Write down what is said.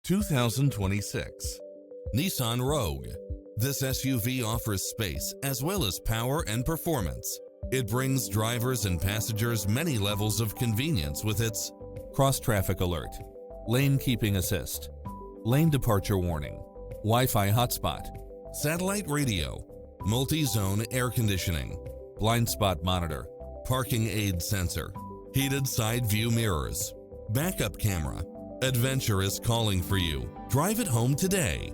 2026 Nissan Rogue. This SUV offers space as well as power and performance. It brings drivers and passengers many levels of convenience with its cross-traffic alert, lane keeping assist, lane departure warning, Wi-Fi hotspot, satellite radio, multi-zone air conditioning, blind spot monitor, parking aid sensor, heated side view mirrors, backup camera. Adventure is calling for you. Drive it home today.